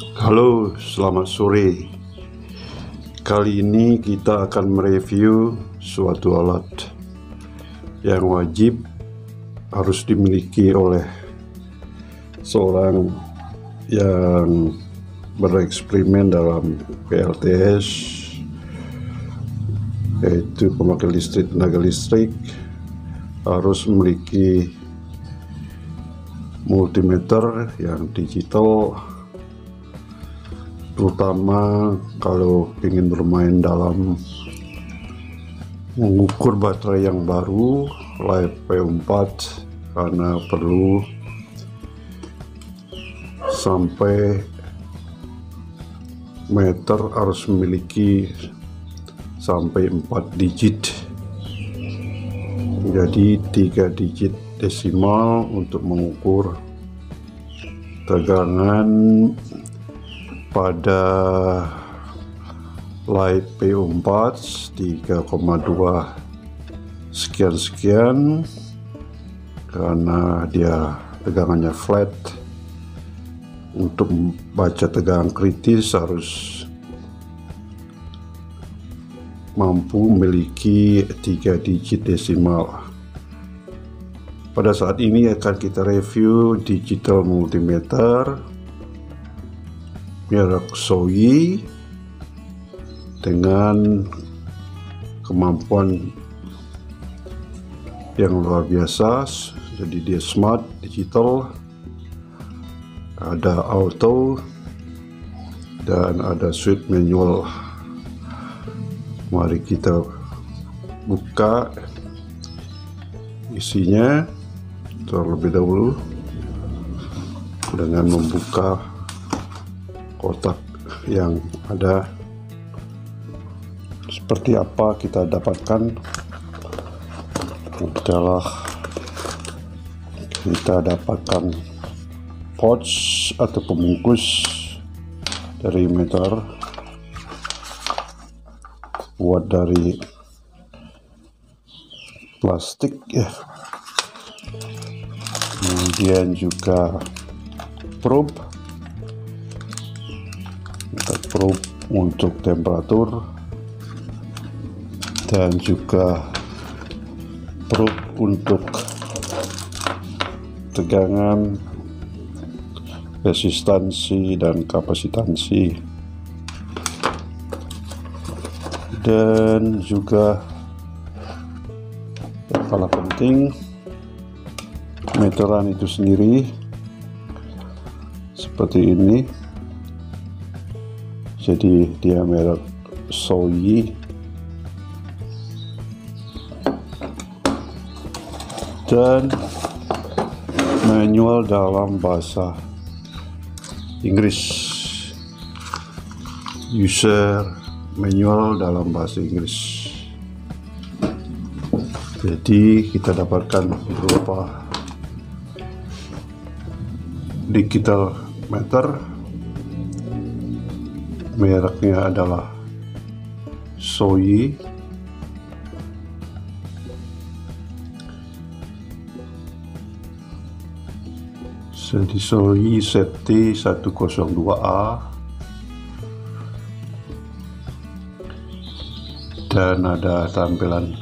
Halo, selamat sore. Kali ini kita akan mereview suatu alat yang wajib harus dimiliki oleh seorang yang bereksperimen dalam PLTS, yaitu pemakai tenaga listrik, harus memiliki multimeter yang digital, terutama kalau ingin bermain dalam mengukur baterai yang baru LiPo4, karena perlu sampai meter harus memiliki sampai 4 digit, jadi 3 digit desimal untuk mengukur tegangan pada LiPo4 3,2 sekian karena dia tegangannya flat. Untuk membaca tegangan kritis harus mampu memiliki 3 digit desimal. Pada saat ini akan kita review digital multimeter merek Shoei dengan kemampuan yang luar biasa. Jadi dia smart, digital, ada auto, dan ada switch manual. Mari kita buka isinya terlebih dahulu dengan membuka kotak yang ada. Seperti apa kita dapatkan adalah kita dapatkan pouch atau pembungkus dari meter, buat dari plastik ya. Kemudian juga probe untuk temperatur, dan juga probe untuk tegangan, resistansi, dan kapasitansi, dan juga yang paling penting meteran itu sendiri seperti ini. Jadi dia merek Shoei dan manual dalam bahasa Inggris, user manual dalam bahasa Inggris. Jadi kita dapatkan berupa digital meter, mereknya adalah Shoei. Jadi Shoei ZT102A, dan ada tampilan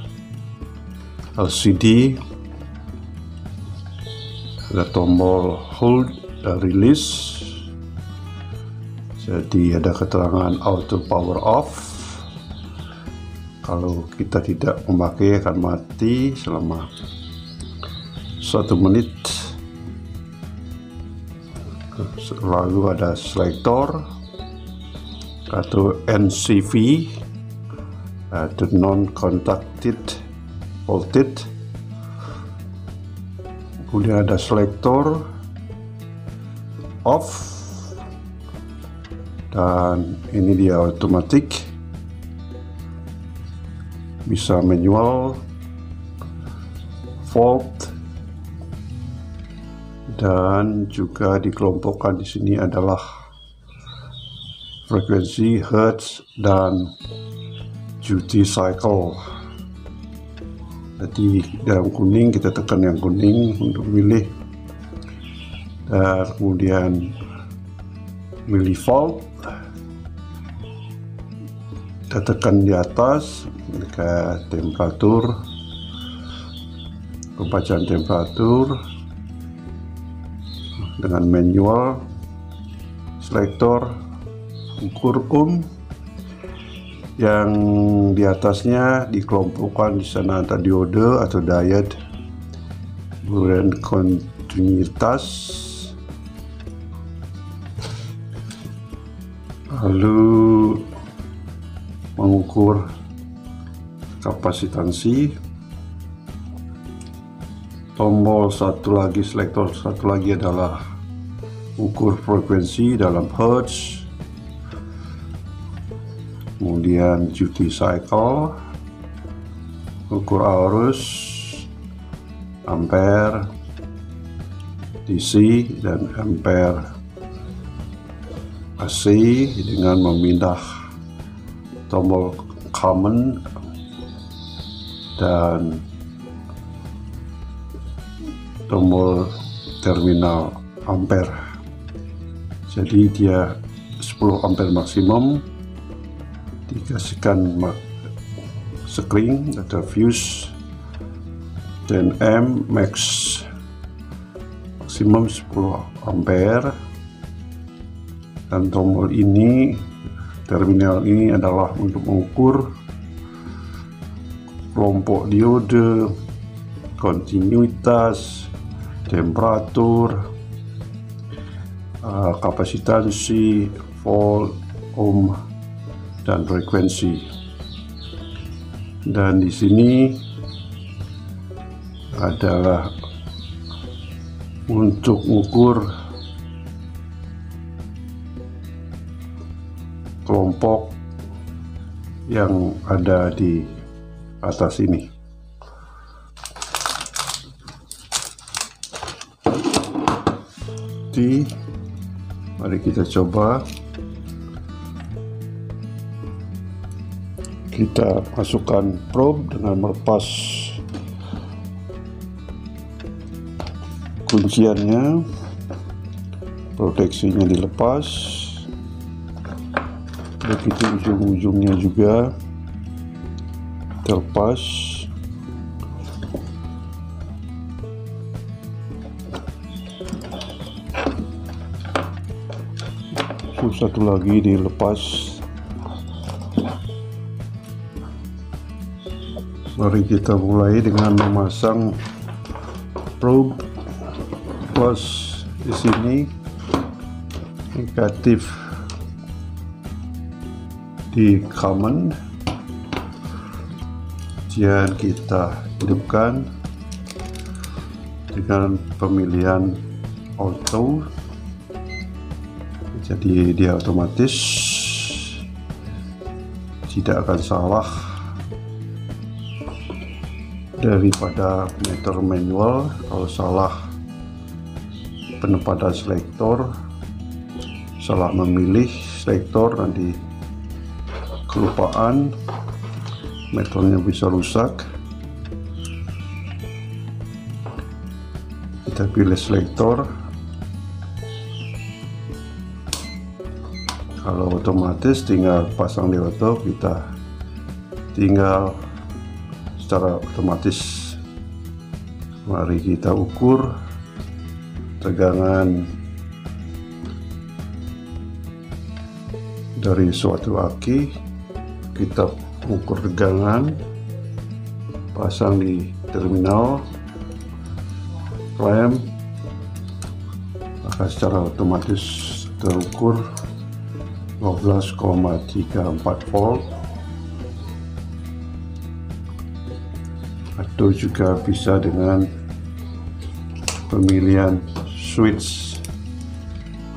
LCD, ada tombol hold dan release. Jadi ada keterangan auto power off, kalau kita tidak memakai akan mati selama 1 menit. Lalu ada selektor atau NCV atau non contacted voltage. Kemudian ada selektor off, dan ini dia otomatik, bisa manual, volt, dan juga dikelompokkan di sini adalah frekuensi hertz dan duty cycle. Jadi dalam kuning kita tekan yang kuning untuk memilih, dan kemudian millivolt. Kita tekan di atas ke temperatur, pembacaan temperatur dengan manual selektor ukur yang di atasnya dikelompokkan di sana ada diode atau diode, kemudian kontinuitas, lalu mengukur kapasitansi. Tombol selektor satu lagi adalah ukur frekuensi dalam hertz, kemudian duty cycle, ukur arus, ampere, DC dan ampere AC dengan memindah tombol common dan tombol terminal ampere. Jadi dia 10 ampere maksimum dikasihkan sekring atau fuse, dan M max maksimum 10 ampere, dan tombol ini, terminal ini adalah untuk mengukur kelompok diode, kontinuitas, temperatur, kapasitansi, volt, ohm, dan frekuensi. Dan di sini adalah untuk mengukur kelompok yang ada di atas ini. Jadi, mari kita coba. Kita masukkan probe dengan melepas kunciannya, proteksinya dilepas. Begitu ujung-ujungnya juga terlepas. Satu lagi dilepas. Mari kita mulai dengan memasang probe plus di sini negatif di common, kemudian kita hidupkan dengan pemilihan auto, jadi dia otomatis tidak akan salah daripada meter manual. Kalau salah penempatan selektor, salah memilih selektor, nanti kelupaan, meternya bisa rusak. Kita pilih selektor. Kalau otomatis tinggal pasang di auto, kita tinggal secara otomatis. Mari kita ukur tegangan dari suatu aki. Kita ukur tegangan, pasang di terminal clamp, maka secara otomatis terukur 12,34 volt. Atau juga bisa dengan pemilihan switch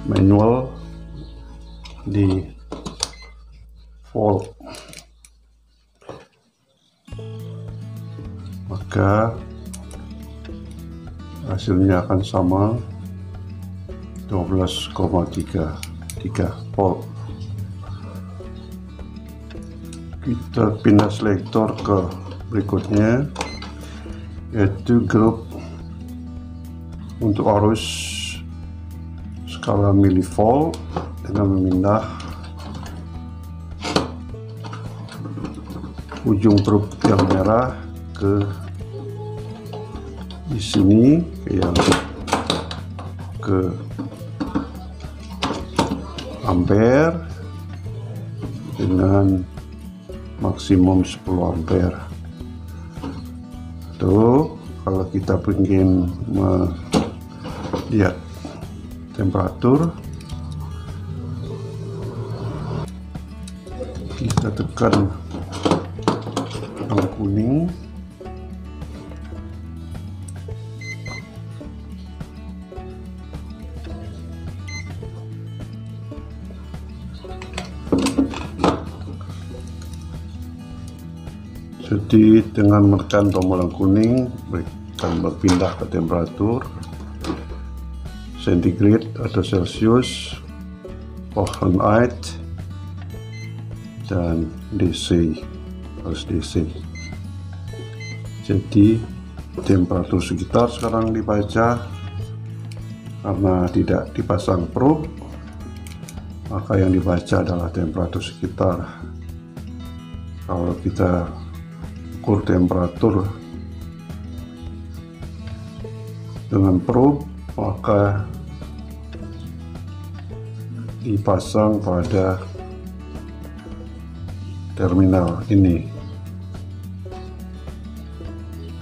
manual di volt, maka hasilnya akan sama, 12,33 volt. Kita pindah selektor ke berikutnya, yaitu grup untuk arus skala milivolt dengan memindah ujung probe yang merah ke di sini, ke ampere dengan maksimum 10 ampere. Tuh, kalau kita ingin melihat temperatur, kita tekan yang kuning, jadi dengan menekan tombol yang kuning akan berpindah ke temperatur centigrade atau Celsius, Fahrenheit, dan DC, harus DC. Jadi temperatur sekitar sekarang dibaca. Karena tidak dipasang probe, maka yang dibaca adalah temperatur sekitar. Kalau kita ukur temperatur dengan probe, maka dipasang pada terminal ini.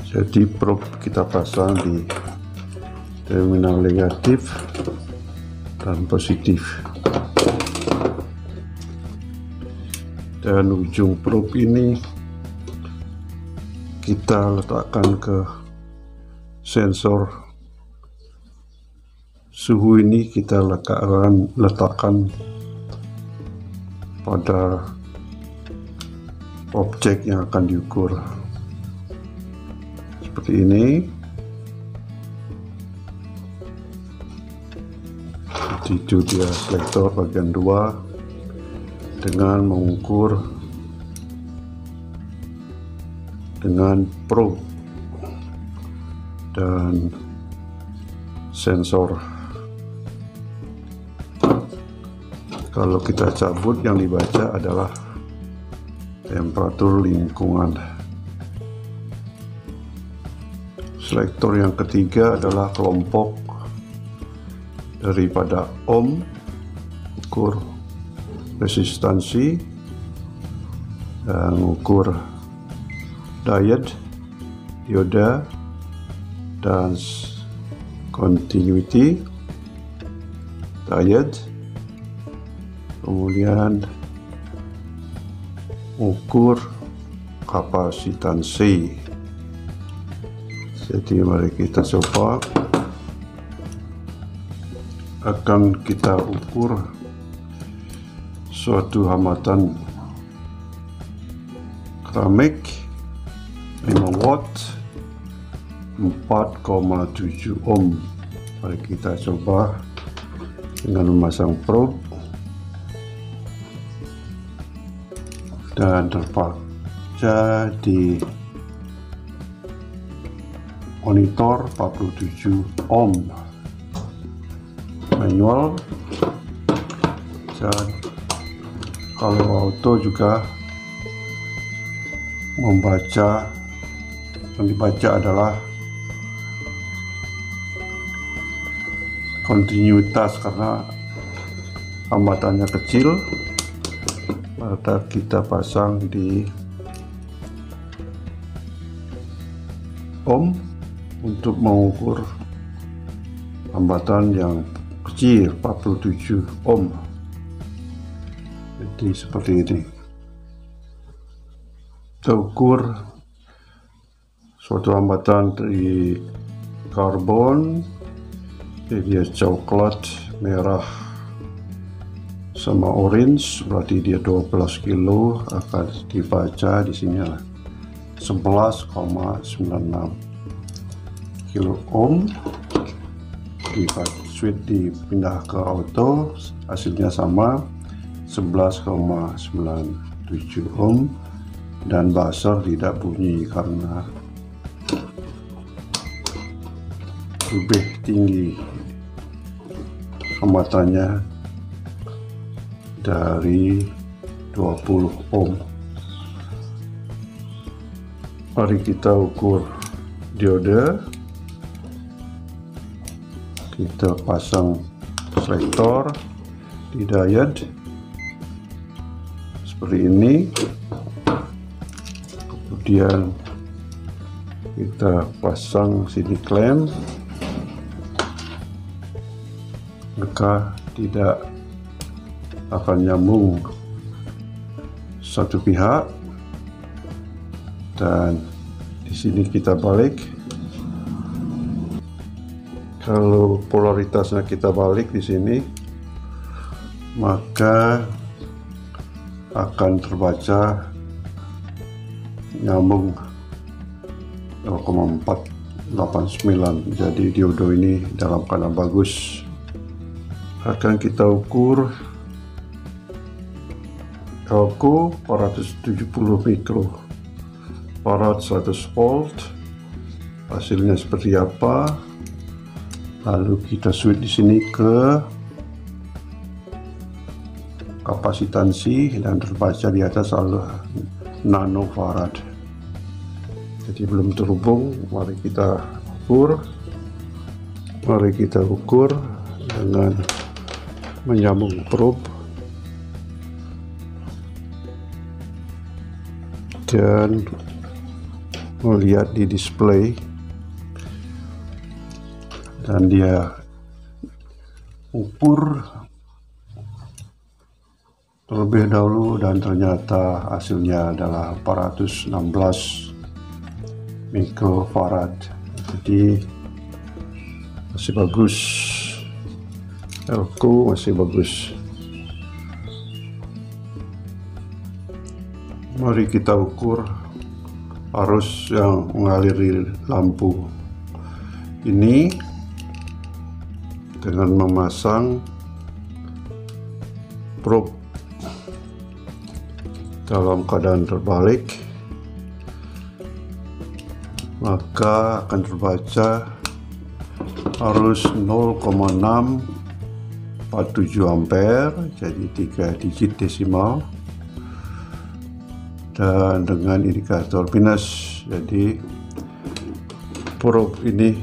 Jadi probe kita pasang di terminal negatif dan positif, dan ujung probe ini kita letakkan ke sensor suhu ini, kita letakkan pada objek yang akan diukur seperti ini. Jadi itu dia selektor bagian 2 dengan mengukur dengan probe dan sensor. Kalau kita cabut, yang dibaca adalah temperatur lingkungan. Selektor yang ketiga adalah kelompok daripada ohm, ukur resistansi dan ukur diode, dioda, dan continuity diode. Kemudian ukur kapasitansi. Jadi mari kita coba. Akan kita ukur suatu hambatan keramik 5 watt 4,7 ohm. Mari kita coba dengan memasang probe dan terbaca di monitor 47 ohm. Manual, dan kalau auto juga membaca, yang dibaca adalah kontinuitas karena hambatannya kecil, maka kita pasang di ohm untuk mengukur hambatan yang kecil 47 ohm. Jadi seperti ini. Kita ukur suatu hambatan dari karbon, jadi dia coklat, merah, sama orange, berarti dia 12 kilo, akan dibaca di sini 11,96 kilo ohm. Di switch dipindah ke auto, hasilnya sama 11,97 ohm, dan buzzer tidak bunyi karena lebih tinggi hambatannya dari 20 ohm. Mari kita ukur diode. Kita pasang selektor di diode seperti ini. Kemudian kita pasang sini klem, maka tidak akan nyambung satu pihak, dan di sini kita balik. Kalau polaritasnya kita balik di sini, maka akan terbaca nyambung 0,489. Jadi diodo ini dalam keadaan bagus. Akan kita ukur Elco 470 mikrofarad 100 volt. Hasilnya seperti apa? Lalu kita switch di sini ke kapasitansi dan terbaca di atas nanofarad. Jadi belum terhubung. Mari kita ukur dengan menyambung probe dan melihat di display, dan dia ukur terlebih dahulu dan ternyata hasilnya adalah 416 mikrofarad. Jadi masih bagus, Elco masih bagus. Mari kita ukur arus yang mengaliri lampu ini dengan memasang probe dalam keadaan terbalik, maka akan terbaca arus 0,647 ampere, jadi 3 digit desimal, dan dengan indikator minus. Jadi probe ini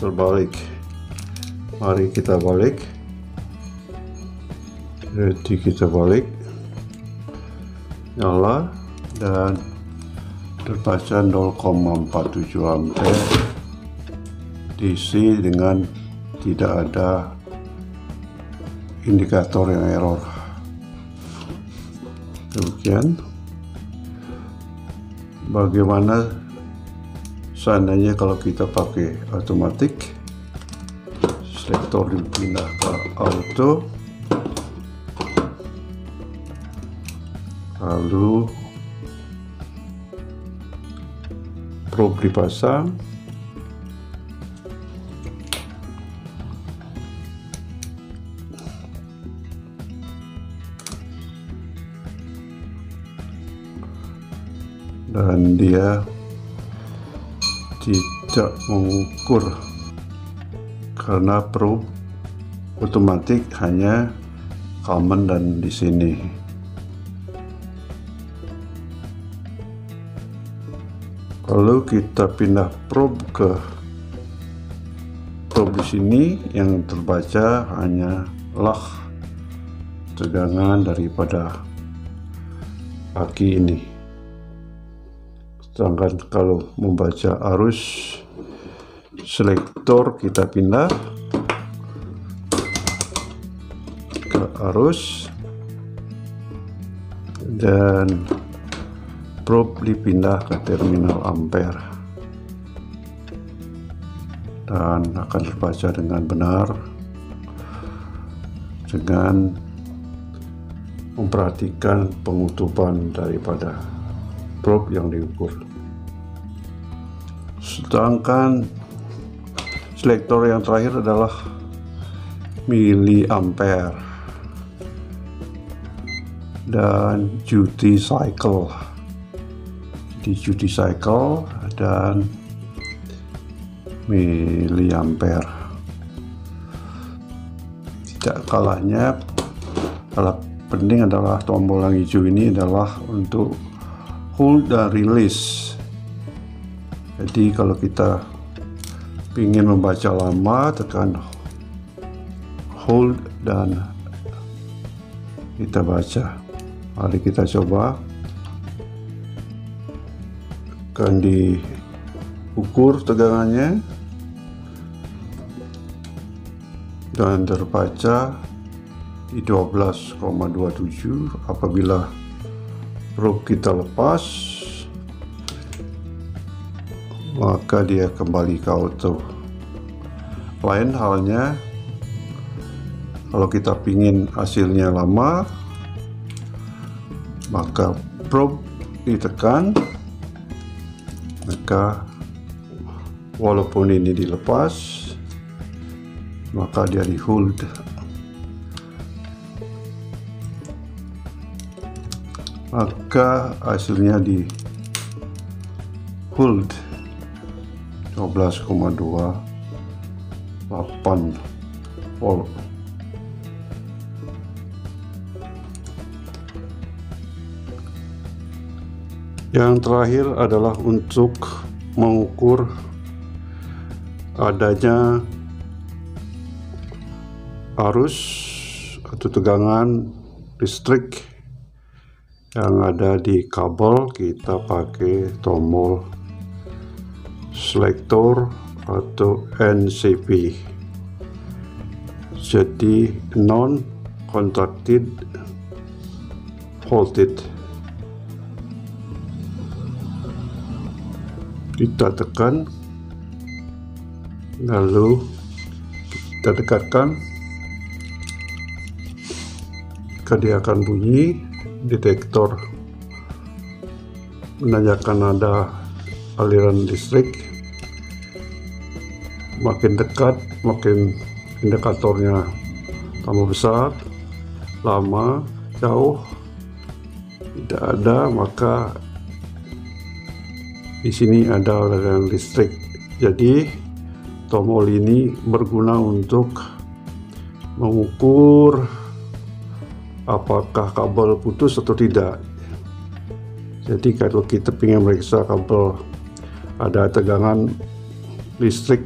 terbalik. Mari kita balik. Jadi kita balik, nyala, dan terbaca 0,47 ampere DC dengan tidak ada indikator yang error. Demikian. Bagaimana seandainya kalau kita pakai otomatik? Selektor dipindah ke auto, lalu probe dipasang, dan dia tidak mengukur karena probe otomatik hanya common dan di sini. Kalau kita pindah probe ke probe di sini, yang terbaca hanyalah tegangan daripada aki ini. Sedangkan kalau membaca arus, selektor kita pindah ke arus dan probe dipindah ke terminal ampere, dan akan terbaca dengan benar dengan memperhatikan pengutuban daripada probe yang diukur. Sedangkan selektor yang terakhir adalah miliampere dan duty cycle. Di duty cycle dan miliampere. Tidak kalahnya penting adalah tombol yang hijau ini adalah untuk hold dan release. Jadi kalau kita ingin membaca lama, tekan hold dan kita baca. Mari kita coba. Akan diukur tegangannya dan terbaca di 12,27. Apabila probe kita lepas, maka dia kembali ke auto. Lain halnya kalau kita ingin hasilnya lama, maka probe ditekan, maka walaupun ini dilepas, maka dia di hold. Maka hasilnya di hold 12,28 volt. Yang terakhir adalah untuk mengukur adanya arus atau tegangan listrik yang ada di kabel. Kita pakai tombol selektor atau NCV, jadi non contacted voltage. Kita tekan, lalu kita dekatkan, maka dia akan bunyi. Detektor menandakan ada aliran listrik. Makin dekat, makin indikatornya tambah besar. Lama, jauh, tidak ada, maka di sini ada aliran listrik. Jadi tombol ini berguna untuk mengukur apakah kabel putus atau tidak. Jadi kalau kita ingin meriksa kabel ada tegangan listrik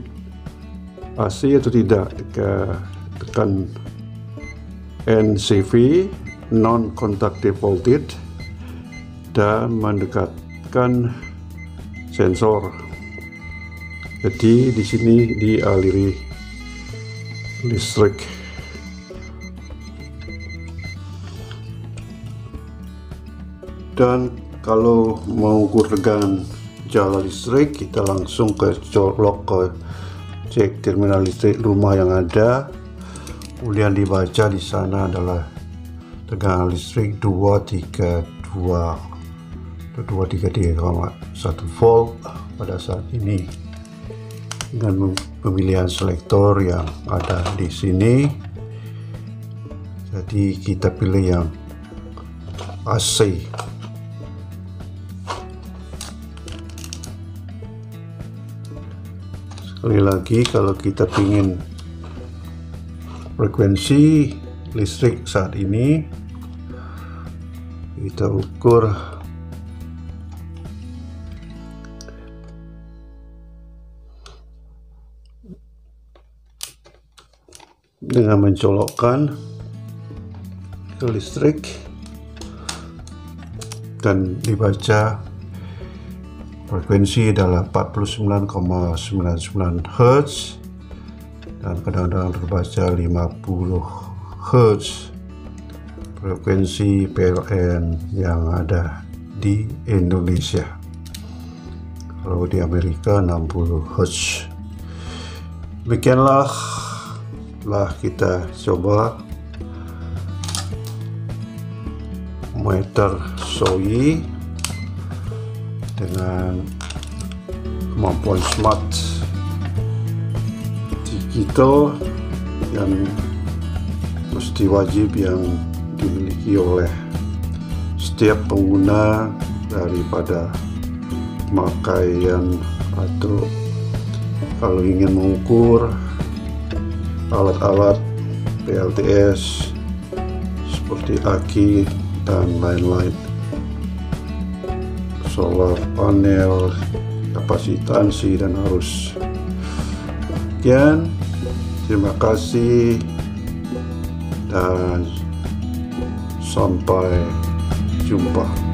AC atau tidak, tekan NCV, non conductive voltage, dan mendekatkan sensor. Jadi di sini dialiri listrik. Dan kalau mengukur tegangan jala listrik, kita langsung colok ke cek terminal listrik rumah yang ada. Kemudian dibaca di sana adalah tegangan listrik 233,1 volt pada saat ini, dengan pemilihan selektor yang ada di sini. Jadi kita pilih yang AC. Sekali lagi, kalau kita ingin frekuensi listrik saat ini, kita ukur dengan mencolokkan ke listrik dan dibaca frekuensi adalah 49,99 Hz dan kadang-kadang terbaca 50 Hz, frekuensi PLN yang ada di Indonesia. Kalau di Amerika 60 Hz. Demikianlah kita coba meter SOI dengan kemampuan smart digital yang mesti wajib yang dimiliki oleh setiap pengguna daripada pemakaian, atau kalau ingin mengukur alat-alat PLTS seperti aki dan lain-lain, solar panel, kapasitansi dan arus. Sekian, terima kasih dan sampai jumpa.